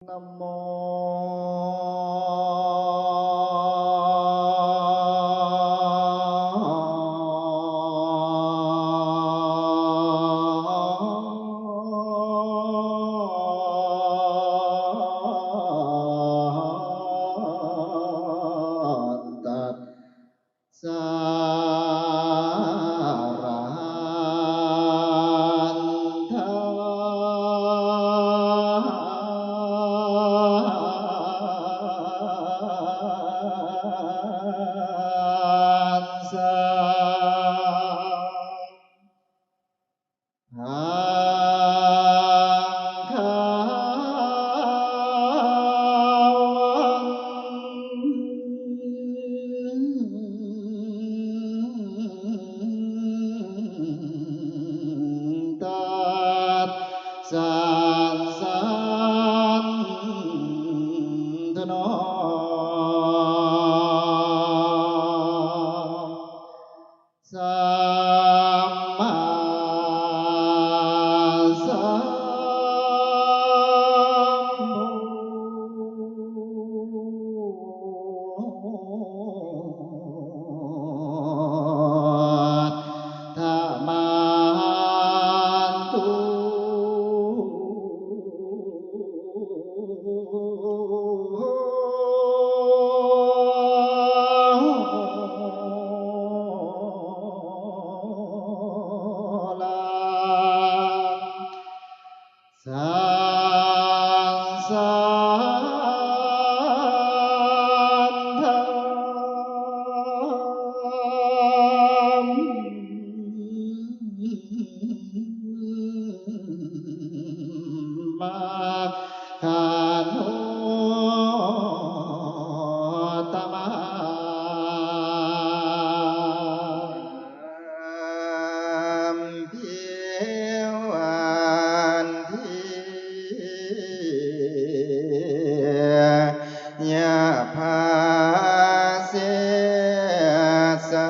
Nam mô Tát Sa Ra Tát San San Thế Nó Samma Sambuddhassa Tha Ma Tu San San Tham Ma Kha No Tama Phiêu An Thi Nhà Pha Se Sa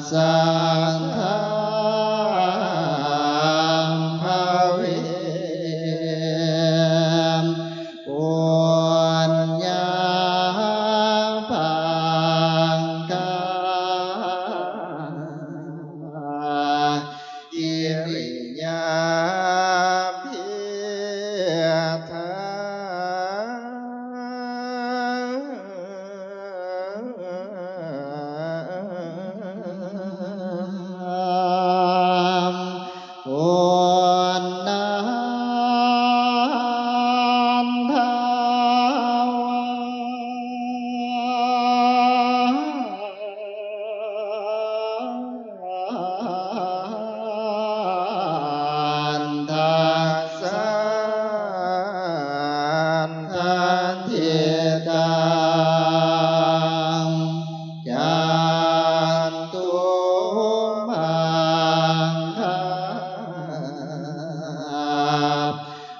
สังฆังภเวปุญญาภังคาอิริยาภิธาปุณณันทวันทาสันทันทิตังยันตุมังคะ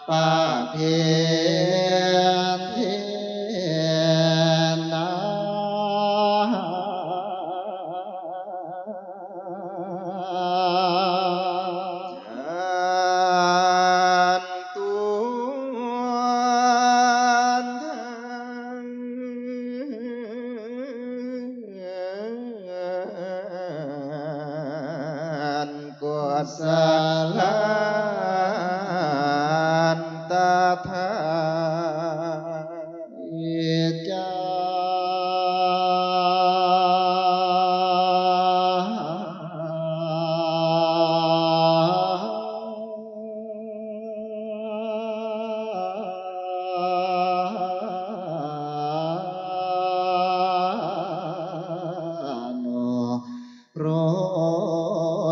ปะเพทินาจันตุทันกุศลันตถาอิจาโนโร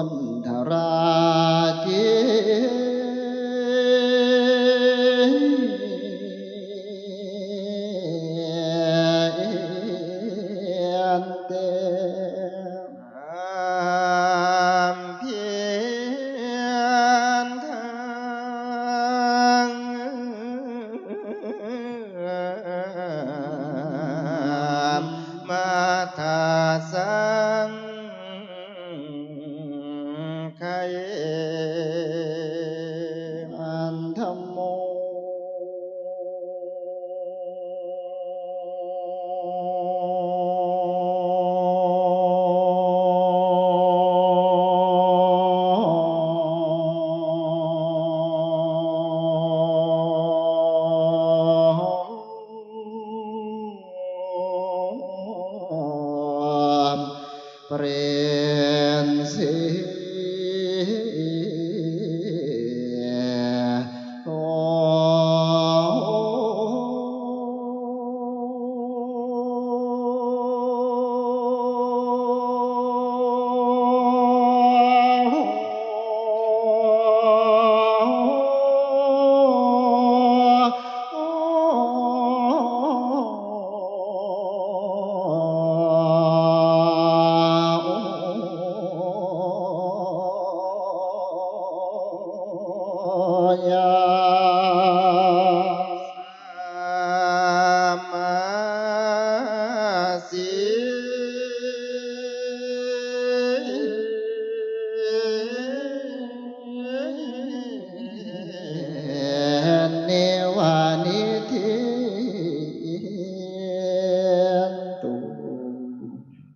นทรากิยันเตอัมพินทังมัทธาสังฆะเยอันธัมโมเปรนสิ